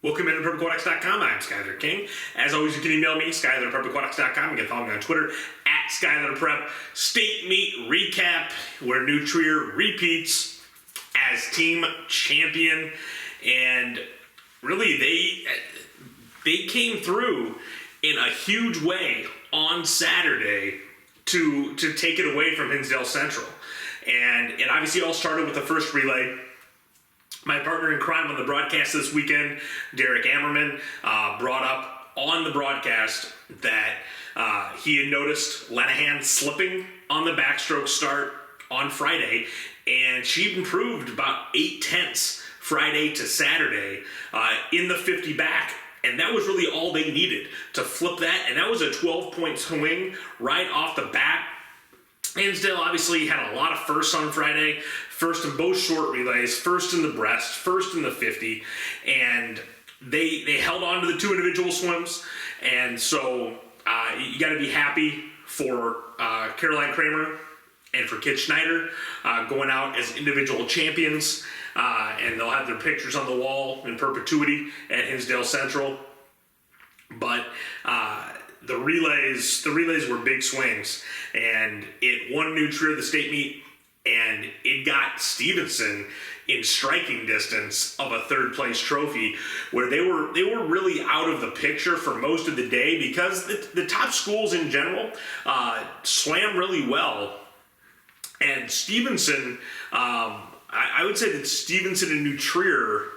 Welcome into PurpleAquatics.com. I'm Skyler King. As always, you can email me, Skyler@PurpleAquatics.com. You can follow me on Twitter @SkylerPrep. State meet recap where New Trier repeats as team champion, and really they came through in a huge way on Saturday to take it away from Hinsdale Central. And it obviously all started with the first relay. My partner in crime on the broadcast this weekend, Derek Ammerman, brought up on the broadcast that he had noticed Lenahan slipping on the backstroke start on Friday, and she improved about 0.8 Friday to Saturday in the 50 back. And that was really all they needed to flip that, and that was a 12-point swing right off the bat. Hinsdale obviously had a lot of firsts on Friday, first in both short relays, first in the breast, first in the 50, and they held on to the two individual swims. And so you got to be happy for Caroline Kramer and for Kit Schneider going out as individual champions, and they'll have their pictures on the wall in perpetuity at Hinsdale Central. But the relays were big swings, and it won New Trier the state meet, and it got Stevenson in striking distance of a third place trophy, where they were really out of the picture for most of the day because the top schools in general swam really well. And Stevenson, I would say that Stevenson and New Trier,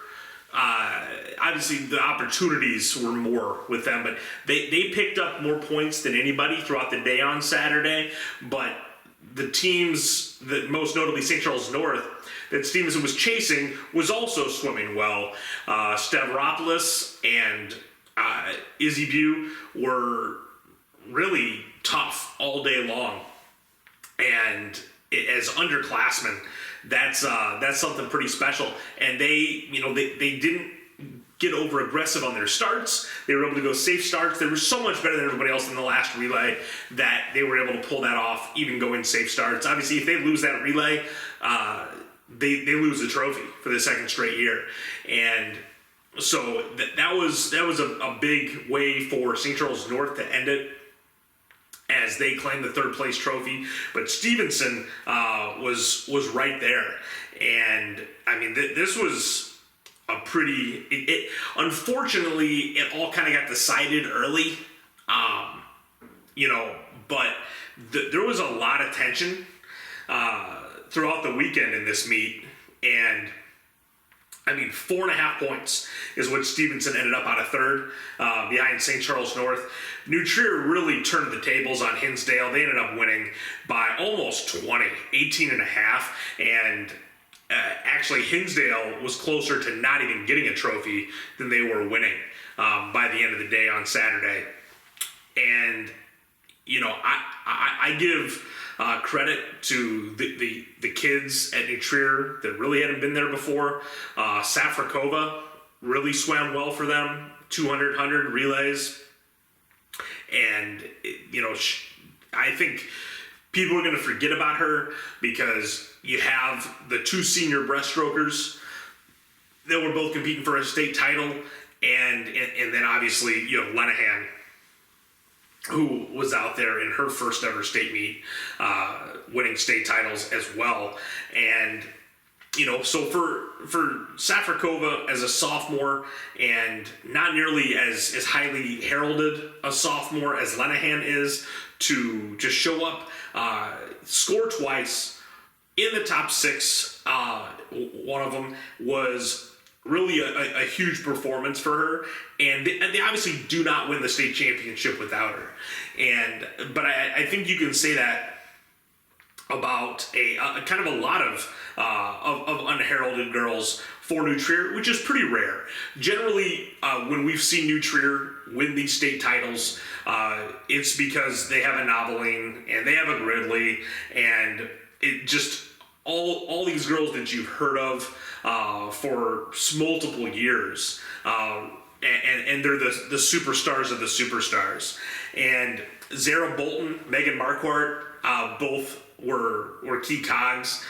obviously the opportunities were more with them, but they picked up more points than anybody throughout the day on Saturday. But the teams, that most notably St. Charles North, that Stevenson was chasing, was also swimming well. Stavropoulos and Izzy Bew were really tough all day long, and as underclassmen, that's something pretty special. And they didn't get over aggressive on their starts. They were able to go safe starts. They were so much better than everybody else in the last relay that they were able to pull that off, even going safe starts. Obviously, if they lose that relay, they lose the trophy for the second straight year. And so that was a big way for St. Charles North to end it, as they claimed the third place trophy. But Stevenson was right there. And I mean, this was a pretty, unfortunately, it all kind of got decided early, but there was a lot of tension throughout the weekend in this meet. And I mean, 4.5 points is what Stevenson ended up out of third, behind St. Charles North. New Trier really turned the tables on Hinsdale. They ended up winning by almost 20, 18.5. And actually, Hinsdale was closer to not even getting a trophy than they were winning by the end of the day on Saturday. And, I give credit to the kids at New Trier that really hadn't been there before. Safrakova really swam well for them, 200, 100 relays. And, I think people are going to forget about her because you have the two senior breaststrokers that were both competing for a state title, and then obviously you have Lenahan, who was out there in her first ever state meet, winning state titles as well. And so for Safrakova as a sophomore, and not nearly as highly heralded a sophomore as Lenahan is, to just show up, score twice in the top 6, one of them was really a huge performance for her, and they obviously do not win the state championship without her. But I think you can say that about a kind of a lot of unheralded girls for New Trier, which is pretty rare. Generally, when we've seen New Trier win these state titles, it's because they have a Noveline and they have a Gridley, and it just all these girls that you've heard of for multiple years, and they're the superstars of the superstars. And Zara Bolton, Megan Marquardt, both were key cogs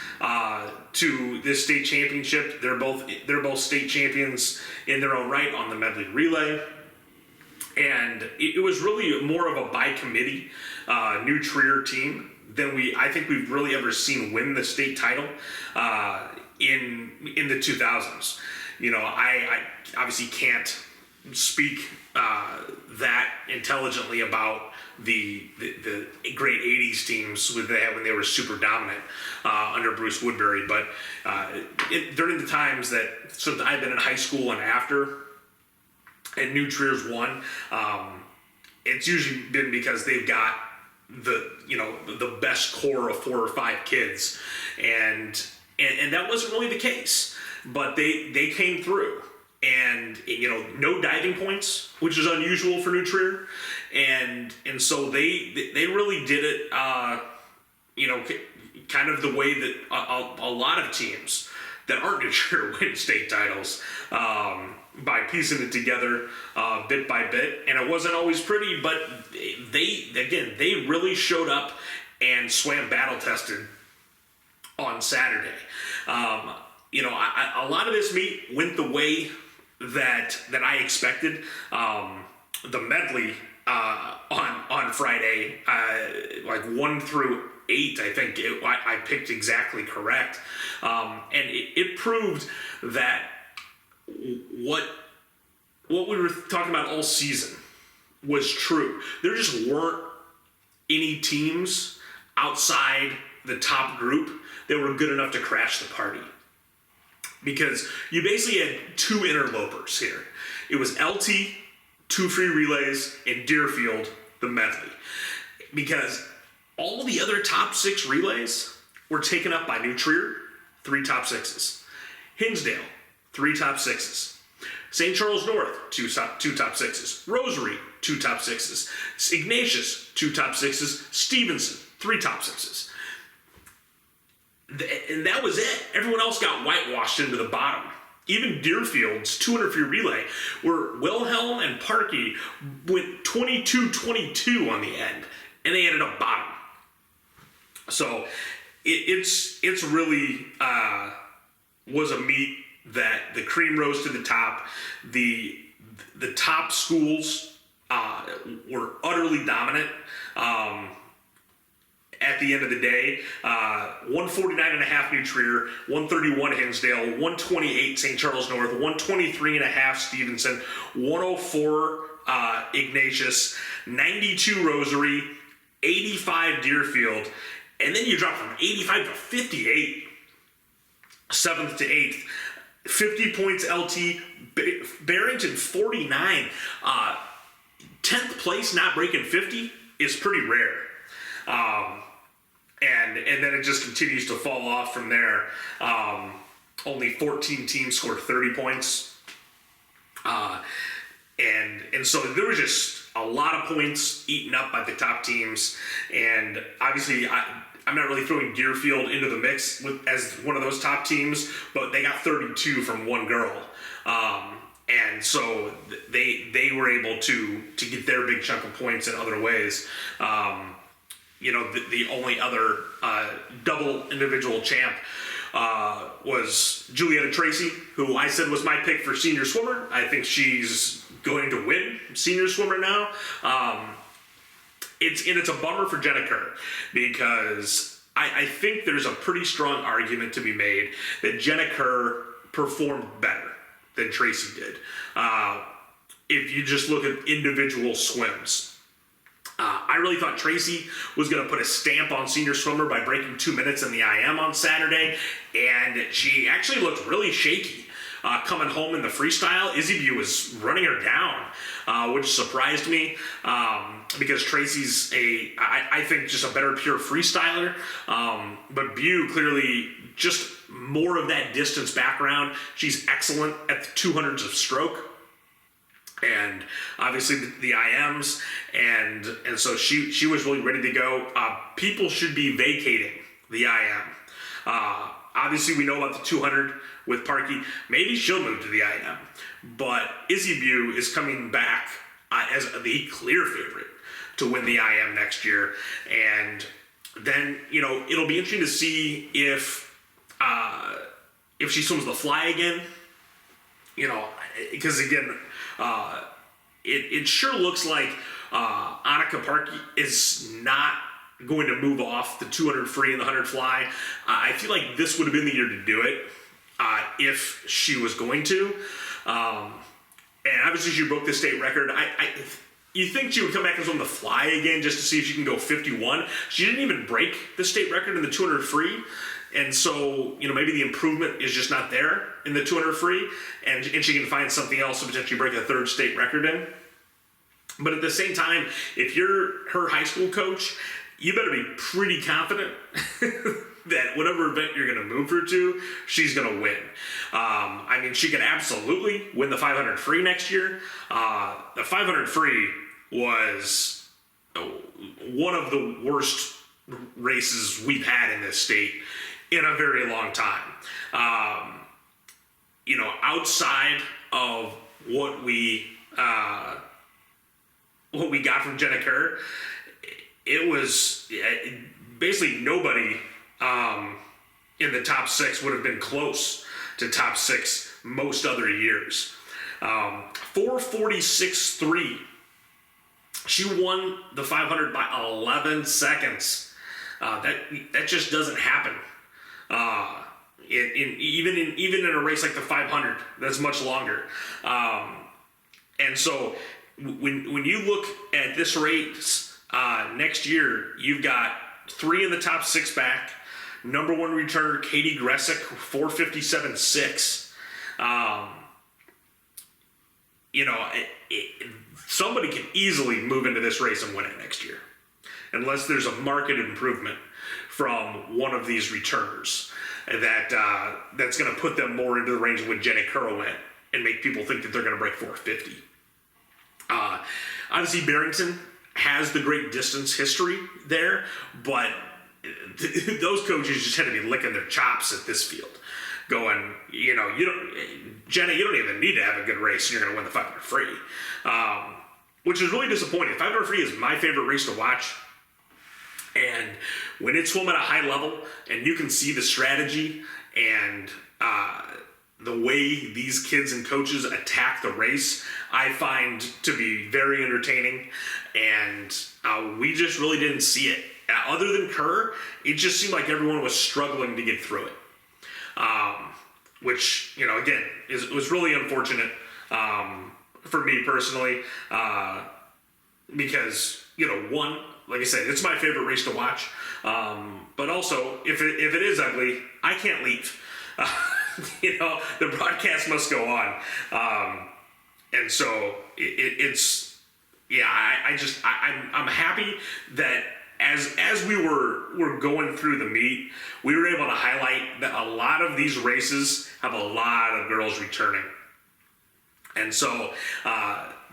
to this state championship. They're both state champions in their own right on the medley relay. And it was really more of a by committee New Trier team than I think we've really ever seen win the state title in the 2000s. You know, I obviously can't speak that intelligently about the great 80s teams when they were super dominant under Bruce Woodbury, but during the times that I've been in high school and after, and New Trier's won, it's usually been because they've got the best core of 4 or 5 kids, and that wasn't really the case, but they came through. And no diving points, which is unusual for New Trier, and so they really did it, kind of the way that a lot of teams that aren't New Trier win state titles, by piecing it together bit by bit. And it wasn't always pretty, but they really showed up and swam battle tested on Saturday. A lot of this meet went the way that I expected. The medley on Friday, like 1 through 8, I think I picked exactly correct, and it proved that what we were talking about all season was true. There just weren't any teams outside the top group that were good enough to crash the party. Because you basically had 2 interlopers here. It was LT, 2 free relays, and Deerfield, the medley. Because all the other top 6 relays were taken up by New Trier, 3 top 6s. Hinsdale, 3 top 6s. St. Charles North, 2 top 6s. Rosary, 2 top 6s. Ignatius, 2 top 6s. Stevenson, 3 top 6s. And that was it. Everyone else got whitewashed into the bottom. Even Deerfield's 200 free relay, where Wilhelm and Parkey went 22-22 on the end, and they ended up bottom. So it's really was a meet that the cream rose to the top. The top schools were utterly dominant. At the end of the day, 149.5 New Trier, 131 Hinsdale, 128 St. Charles North, 123.5 Stevenson, 104 Ignatius, 92 Rosary, 85 Deerfield, and then you drop from 85 to 58, 7th to 8th. 50 points LT, Barrington 49. 10th place not breaking 50 is pretty rare. And then it just continues to fall off from there. Only 14 teams scored 30 points. And so there was just a lot of points eaten up by the top teams. And obviously, I'm not really throwing Deerfield into the mix as one of those top teams, but they got 32 from one girl. And so they were able to get their big chunk of points in other ways. The only other double individual champ was Julietta Tracy, who I said was my pick for senior swimmer. I think she's going to win senior swimmer now. It's a bummer for Jenna Kerr, because I think there's a pretty strong argument to be made that Jenna Kerr performed better than Tracy did. If you just look at individual swims. I really thought Tracy was going to put a stamp on senior swimmer by breaking 2 minutes in the IM on Saturday, and she actually looked really shaky coming home in the freestyle. Izzy Bew was running her down, which surprised me, because Tracy's I think just a better pure freestyler, but Bew clearly just more of that distance background. She's excellent at the 200s of stroke. And obviously the IMs, and so she was really ready to go. People should be vacating the IM. Obviously we know about the 200 with Parkey. Maybe she'll move to the IM, but Izzy Bew is coming back as the clear favorite to win the IM next year, and then, it'll be interesting to see if she swims the fly again. Because again, it sure looks like Annika Park is not going to move off the 200 free and the 100 fly. I feel like this would have been the year to do it if she was going to. And obviously she broke the state record. You think she would come back and swim the fly again just to see if she can go 51. She didn't even break the state record in the 200 free. And so, maybe the improvement is just not there in the 200 free, and she can find something else to potentially break a third state record in. But at the same time, if you're her high school coach, you better be pretty confident that whatever event you're going to move her to, she's going to win. She can absolutely win the 500 free next year. The 500 free was one of the worst races we've had in this state in a very long time. Outside of what we got from Jenna Kerr, it was basically nobody in the top 6 would have been close to top 6 most other years. 4:46.3. She won the 500 by 11 seconds. That just doesn't happen. Even in a race like the 500, that's much longer. And so when you look at this race next year, you've got 3 in the top 6 back. Number 1 returner Katie Gressick, 4:57.6. Somebody can easily move into this race and win it next year, unless there's a market improvement from one of these returners that's going to put them more into the range of when Jenny Kerr went and make people think that they're going to break 450. Obviously, Barrington has the great distance history there, but those coaches just had to be licking their chops at this field, going, Jenny, you don't even need to have a good race, and you're going to win the 500 free, which is really disappointing. 500 free is my favorite race to watch. And when it's swum at a high level and you can see the strategy and the way these kids and coaches attack the race, I find to be very entertaining. And we just really didn't see it. Other than Kerr, it just seemed like everyone was struggling to get through it. Which, again, was really unfortunate for me personally. Because, one, like I said, it's my favorite race to watch. But also, if it is ugly, I can't leave. The broadcast must go on. And so I'm happy that as we were going through the meet, we were able to highlight that a lot of these races have a lot of girls returning. And so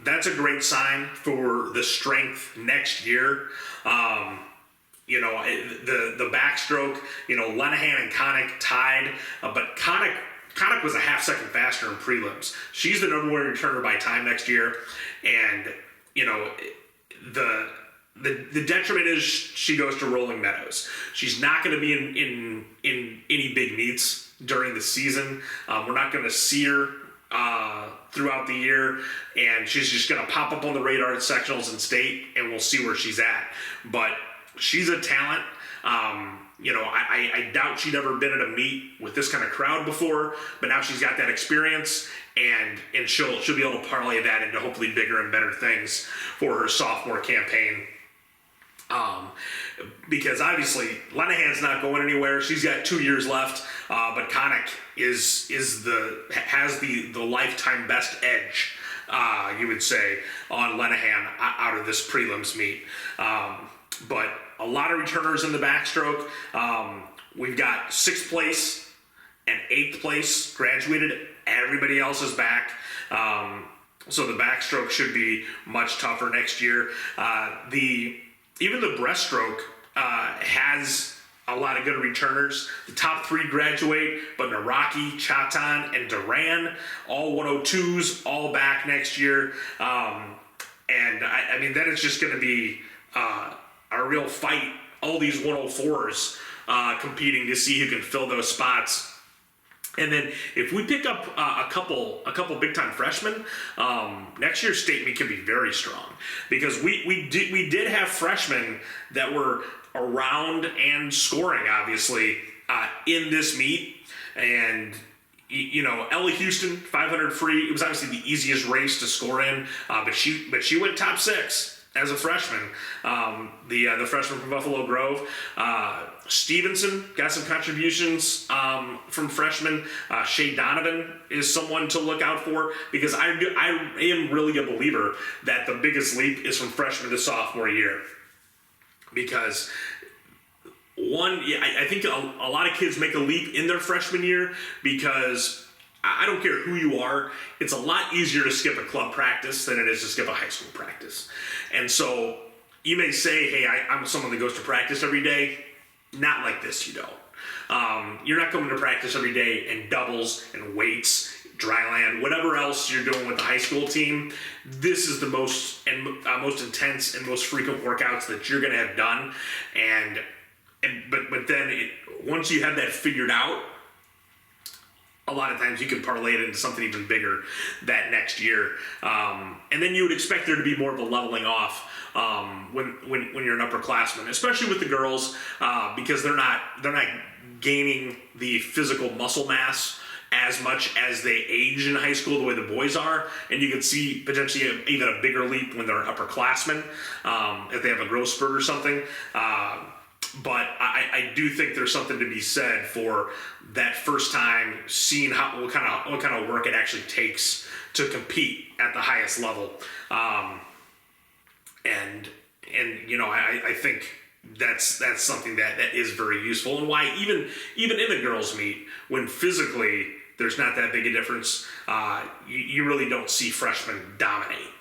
that's a great sign for the strength next year. The backstroke, Lenahan and Connick tied, but Connick was a half second faster in prelims. She's the number 1 returner by time next year, and the detriment is she goes to Rolling Meadows. She's not going to be in any big meets during the season. We're not going to see her throughout the year, and she's just going to pop up on the radar at sectionals and state, and we'll see where she's at. But she's a talent. I doubt she'd ever been at a meet with this kind of crowd before, but now she's got that experience, and she'll be able to parlay that into hopefully bigger and better things for her sophomore campaign. Because obviously Lenahan's not going anywhere. She's got 2 years left, but Connick has the lifetime best edge, you would say, on Lenahan out of this prelims meet. But a lot of returners in the backstroke. We've got 6th place and 8th place graduated. Everybody else is back. So the backstroke should be much tougher next year. Even the breaststroke has a lot of good returners. The top 3 graduate, but Naraki, Chatan, and Duran, all 102s, all back next year. And then it's just going to be a real fight all these 104s competing to see who can fill those spots. And then if we pick up a couple big time freshmen, next year's state meet can be very strong, because we did have freshmen that were around and scoring, obviously, in this meet. And Ellie Houston, 500 free. It was obviously the easiest race to score in, but she went top 6 as a freshman. The freshman from Buffalo Grove. Stevenson got some contributions from freshmen. Shay Donovan is someone to look out for, because I am really a believer that the biggest leap is from freshman to sophomore year. Because I think a lot of kids make a leap in their freshman year, because I don't care who you are, it's a lot easier to skip a club practice than it is to skip a high school practice. And so you may say, hey, I'm someone that goes to practice every day. Not like this, you don't. You're not going to practice every day in doubles and weights, dry land, whatever else you're doing with the high school team. This is the most intense and most frequent workouts that you're going to have done. But then once you have that figured out, a lot of times you can parlay it into something even bigger that next year. And then you would expect there to be more of a leveling off when you're an upperclassman, especially with the girls, because they're not gaining the physical muscle mass as much as they age in high school the way the boys are. And you can see potentially even a bigger leap when they're upperclassmen, if they have a growth spurt or something. But I do think there's something to be said for that first time seeing what kind of work it actually takes to compete at the highest level. And I think that's something that is very useful, and why even in the girls' meet, when physically there's not that big a difference, you really don't see freshmen dominate.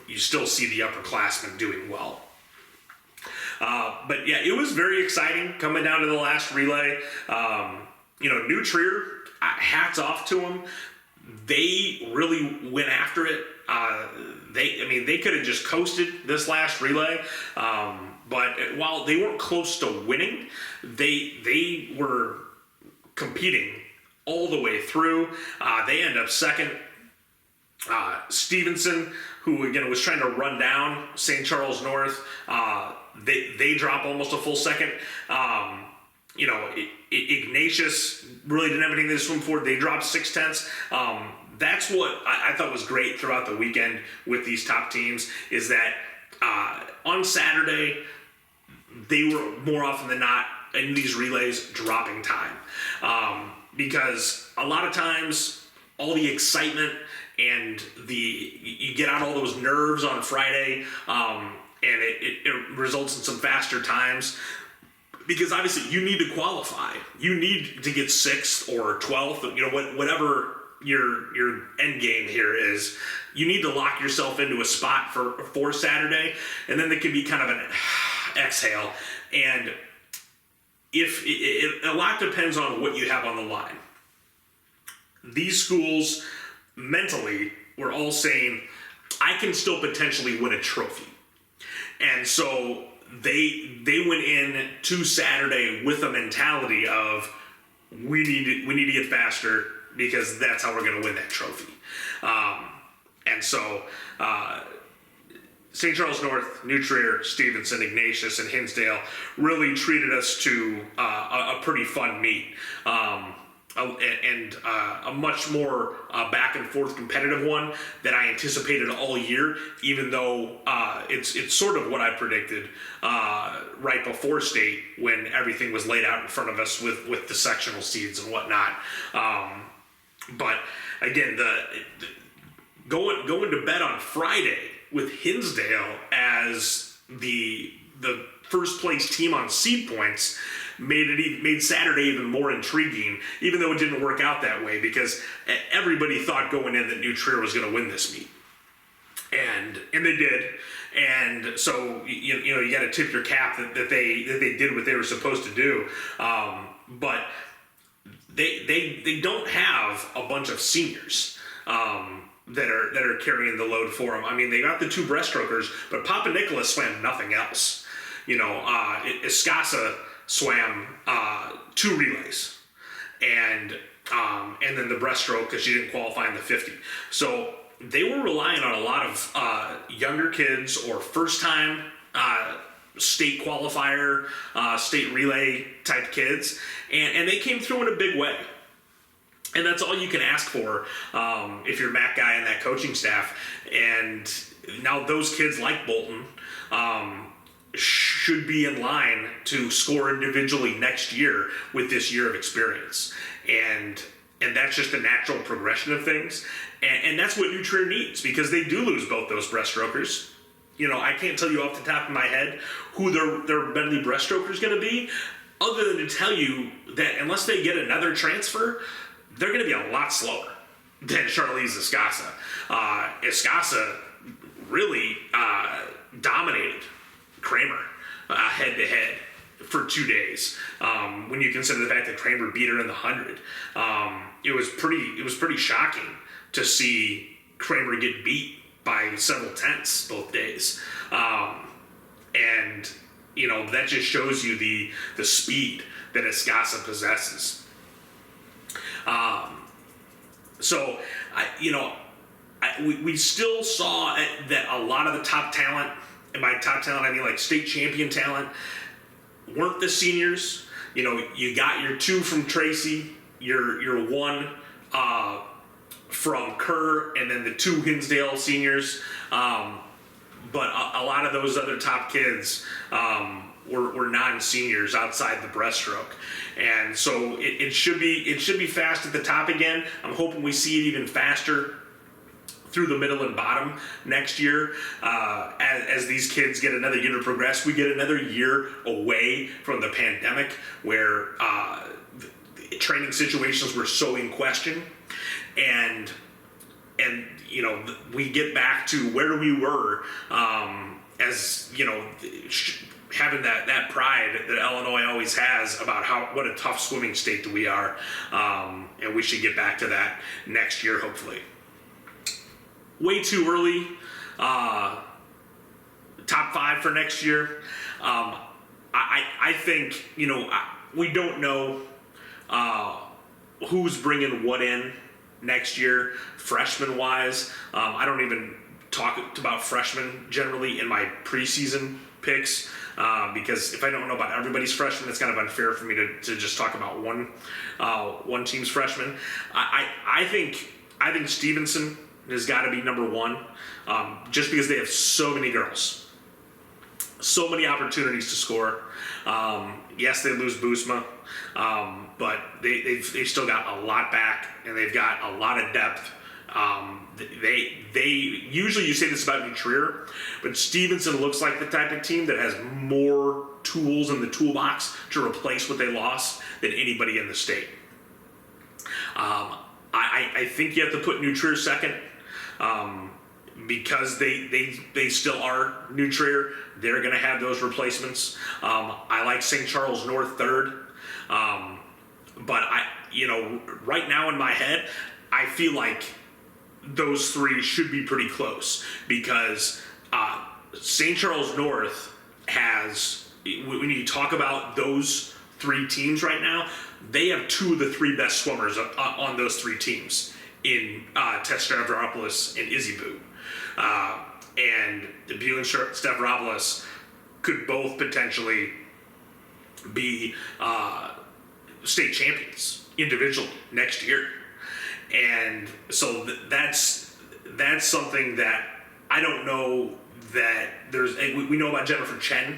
You still see the upperclassmen doing well. But yeah, it was very exciting coming down to the last relay. New Trier, hats off to them. They really went after it. They could have just coasted this last relay. But while they weren't close to winning, they were competing all the way through. They end up second. Stevenson, who again was trying to run down St. Charles North, they drop almost a full second. Ignatius really didn't have anything to swim for. They dropped 6/10. That's what I thought was great throughout the weekend with these top teams, is that on Saturday, they were more often than not in these relays dropping time. Because a lot of times, all the excitement and you get out all those nerves on Friday, and it results in some faster times, because obviously you need to qualify. You need to get 6th or 12th, whatever your end game here is. You need to lock yourself into a spot for Saturday, and then there can be kind of an exhale. And a lot depends on what you have on the line. These schools mentally were all saying, I can still potentially win a trophy. And so they went in to Saturday with a mentality of, we need to get faster, because that's how we're going to win that trophy. And so St. Charles North, New Trier, Stevenson, Ignatius, and Hinsdale really treated us to a pretty fun meet. And a much more back and forth competitive one that I anticipated all year, even though it's sort of what I predicted right before state, when everything was laid out in front of us with the sectional seeds and whatnot. But again, going to bed on Friday with Hinsdale as the first place team on seed points made Saturday even more intriguing, even though it didn't work out that way, because everybody thought going in that New Trier was going to win this meet, and they did. And so you got to tip your cap that they did what they were supposed to do. But they don't have a bunch of seniors that are carrying the load for them. I mean, they got the 2 breaststrokers, but Papa Nicholas swam nothing else. Escasa swam 2 relays, and then the breaststroke because she didn't qualify in the 50. So they were relying on a lot of younger kids or first-time state qualifier, state relay type kids, and they came through in a big way. And that's all you can ask for if you're Matt Guy and that coaching staff. And now those kids like Bolton should be in line to score individually next year with this year of experience. And that's just a natural progression of things. And that's what New Trier needs, because they do lose both those breaststrokers. I can't tell you off the top of my head who their Medley breaststroker is going to be, other than to tell you that unless they get another transfer, they're going to be a lot slower than Charlize Escasa. Escasa really dominated Kramer head-to-head for 2 days. When you consider the fact that Kramer beat her in the 100, it was pretty shocking to see Kramer get beat by several tenths both days. And that just shows you the speed that Escasa possesses. We still saw that a lot of the top talent, and by top talent I mean like state champion talent, weren't the seniors. You got your 2 from Tracy, your 1 from Kerr, and then the 2 Hinsdale seniors. But a lot of those other top kids were non-seniors outside the breaststroke, and so it should be fast at the top again. I'm hoping we see it even faster through the middle and bottom next year. As these kids get another year to progress, we get another year away from the pandemic where training situations were so in question, and we get back to where we were as having that pride that Illinois always has about what a tough swimming state that we are, and we should get back to that next year, hopefully. Way too early. Top 5 for next year. I think we don't know who's bringing what in next year, freshman wise. I don't even talk about freshmen generally in my preseason picks, because if I don't know about everybody's freshman, it's kind of unfair for me to just talk about one team's freshman. I think Stevenson has got to be number 1, just because they have so many girls, so many opportunities to score. Yes, they lose Boosma, but they've still got a lot back, and they've got a lot of depth. They usually, you say this about New Trier, but Stevenson looks like the type of team that has more tools in the toolbox to replace what they lost than anybody in the state. I think you have to put New Trier second, because they still are New Trier. They're going to have those replacements. I like St. Charles North third, but right now in my head, I feel like those 3 should be pretty close, because St. Charles North has, when you talk about those 3 teams right now, they have 2 of the 3 best swimmers on those 3 teams in Tess Stavropoulos and Izzy Boo. And Boo and Stavropoulos could both potentially be state champions individually next year. And so that's something that I don't know that there's. We know about Jennifer Chen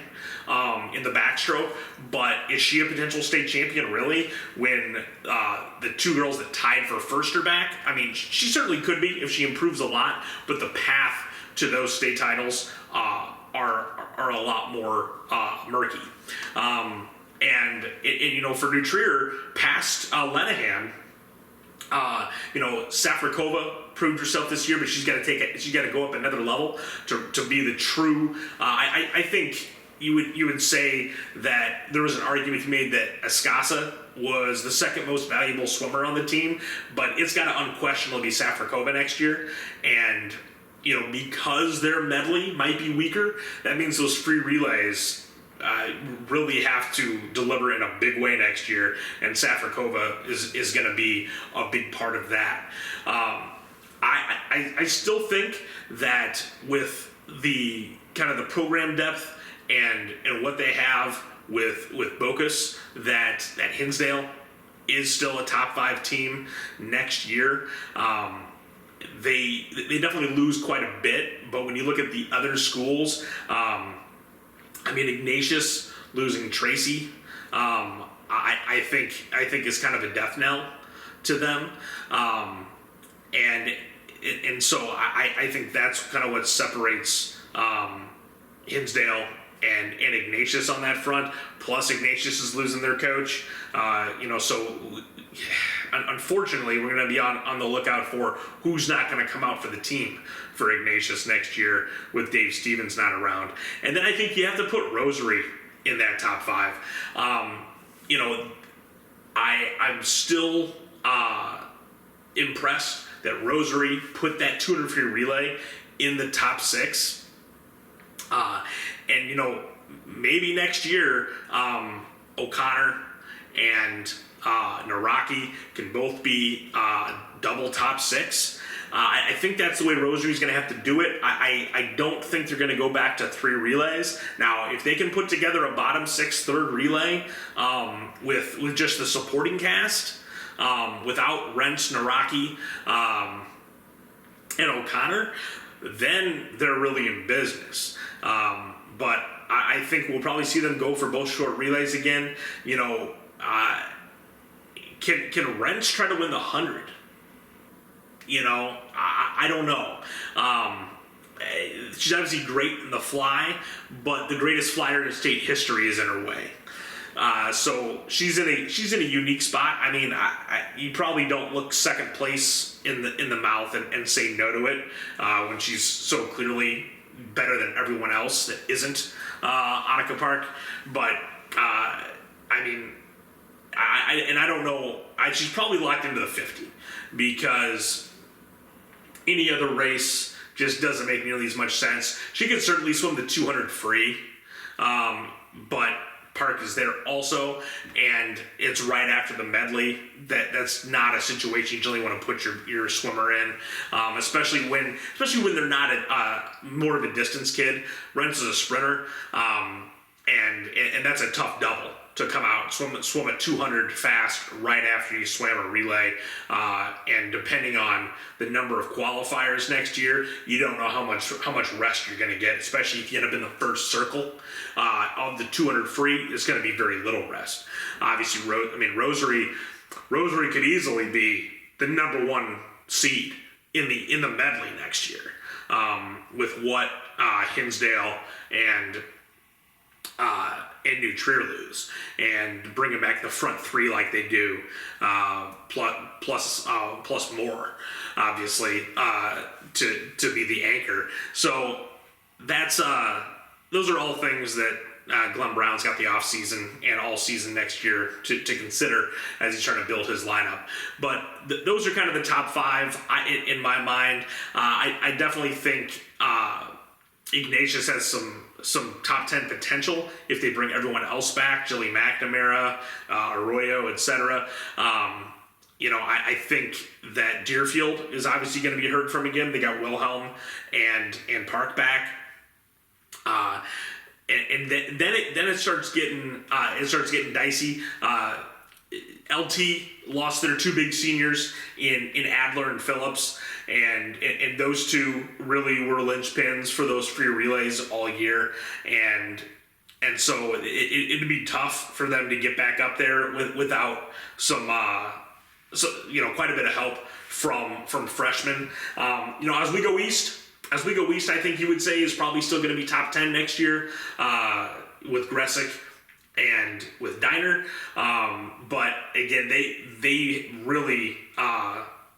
in the backstroke, but is she a potential state champion really when the 2 girls that tied for first are back? I mean, she certainly could be if she improves a lot, but the path to those state titles are a lot more murky. And for New Trier, past Lenahan, Safrakova proved herself this year, but she's got to go up another level to be the true. I think you would say that there was an argument made that Escasa was the second most valuable swimmer on the team, but it's got to unquestionably be Safrakova next year. And because their medley might be weaker, that means those free relays really have to deliver in a big way next year, and Safrakova is going to be a big part of that. I still think that with the kind of the program depth and what they have with Bocus, that Hinsdale is still a top 5 team next year. They definitely lose quite a bit, but when you look at the other schools, Ignatius losing Tracy, I think is kind of a death knell to them, and so I think that's kind of what separates Hinsdale and Ignatius on that front. Plus, Ignatius is losing their coach, so unfortunately, we're going to be on the lookout for who's not going to come out for the team for Ignatius next year with Dave Stevens not around. And then I think you have to put Rosary in that top 5. I'm still impressed that Rosary put that 200 free relay in the top 6. Maybe next year, O'Connor and Naraki can both be double top 6. I think that's the way Rosary's going to have to do it. I don't think they're going to go back to 3 relays. Now, if they can put together a bottom 6 third relay with just the supporting cast, without Rentz, Naraki, and O'Connor, then they're really in business. But I think we'll probably see them go for both short relays again. Can Rentz try to win the 100? I don't know. She's obviously great in the fly, but the greatest flyer in state history is in her way. So she's in a unique spot. You probably don't look second place in the mouth and say no to it when she's so clearly better than everyone else that isn't Annika Park. But I don't know. She's probably locked into the 50 because any other race just doesn't make nearly as much sense. She could certainly swim the 200 free, but Park is there also, and it's right after the medley. That's not a situation you generally want to put your swimmer in, especially when they're not more of a distance kid. Rentz is a sprinter, and that's a tough double to come out swim a 200 fast right after you swam a relay, and depending on the number of qualifiers next year, you don't know how much rest you're going to get, especially if you end up in the first circle of the 200 free. It's going to be very little rest. Obviously, Rosary could easily be the number 1 seed in the medley next year, with what Hinsdale and New Trier lose, and bringing back the front 3 like they do, plus more, obviously, to be the anchor. So that's those are all things that Glenn Brown's got the off season and all season next year to consider as he's trying to build his lineup. But those are kind of the top 5 in my mind. I definitely think Ignatius has some top 10 potential if they bring everyone else back, Jilly McNamara, Arroyo, etc. I think that Deerfield is obviously going to be heard from again. They got Wilhelm and Park back, and then it starts getting dicey. LT lost their 2 big seniors in Adler and Phillips, and those 2 really were linchpins for those free relays all year, and so it'd be tough for them to get back up there without some quite a bit of help from freshmen. As we go east, I think you would say is probably still going to be top 10 next year with Gressick and with Diner, but again, they really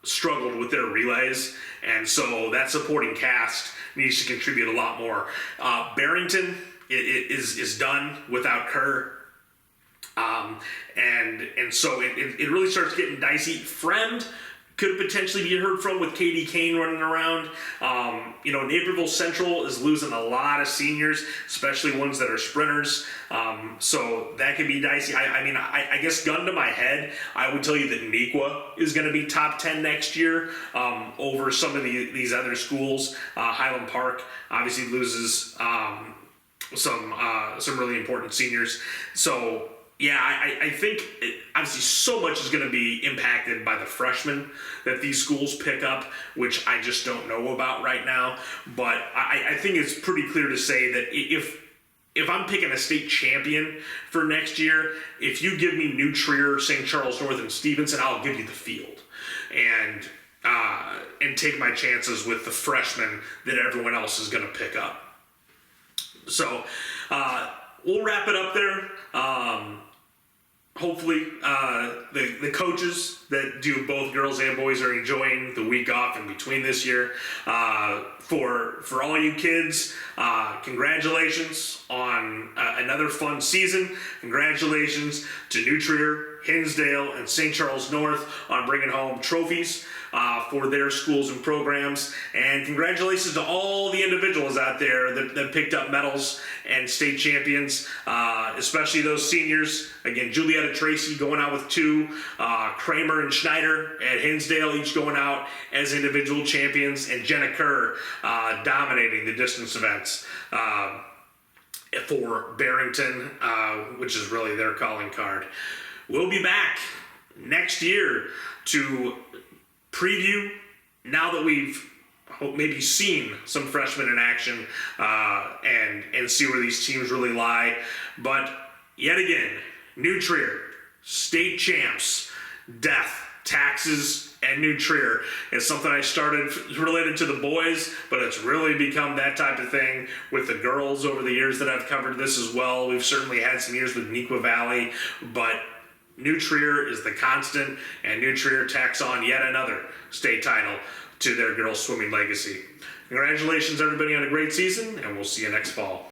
struggled with their relays, and so that supporting cast needs to contribute a lot more. Barrington is done without Kerr, and so it really starts getting dicey. Friend could potentially be heard from with Katie Kane running around. Naperville Central is losing a lot of seniors, especially ones that are sprinters. So that could be dicey. I guess gun to my head, I would tell you that Nequa is going to be top 10 next year over some of these other schools. Highland Park obviously loses some really important seniors. So yeah, I think obviously so much is going to be impacted by the freshmen that these schools pick up, which I just don't know about right now. But I think it's pretty clear to say that if I'm picking a state champion for next year, if you give me New Trier, St. Charles North, and Stevenson, I'll give you the field. And take my chances with the freshmen that everyone else is going to pick up. So we'll wrap it up there. Hopefully the coaches that do both girls and boys are enjoying the week off in between this year. For all you kids, congratulations on another fun season. Congratulations to New Trier, Hinsdale, and St. Charles North on bringing home trophies for their schools and programs. And congratulations to all the individuals out there that picked up medals and state champions, especially those seniors. Again, Julietta Tracy going out with 2, Kramer and Schneider at Hinsdale each going out as individual champions, and Jenna Kerr dominating the distance events for Barrington, which is really their calling card. We'll be back next year to preview, now that we've maybe seen some freshmen in action, and see where these teams really lie. But yet again, New Trier, state champs, death, taxes, and New Trier is something I started related to the boys, but it's really become that type of thing with the girls over the years that I've covered this as well. We've certainly had some years with Nequa Valley, but New Trier is the constant, and New Trier tacks on yet another state title to their girls swimming legacy. Congratulations, everybody, on a great season, and we'll see you next fall.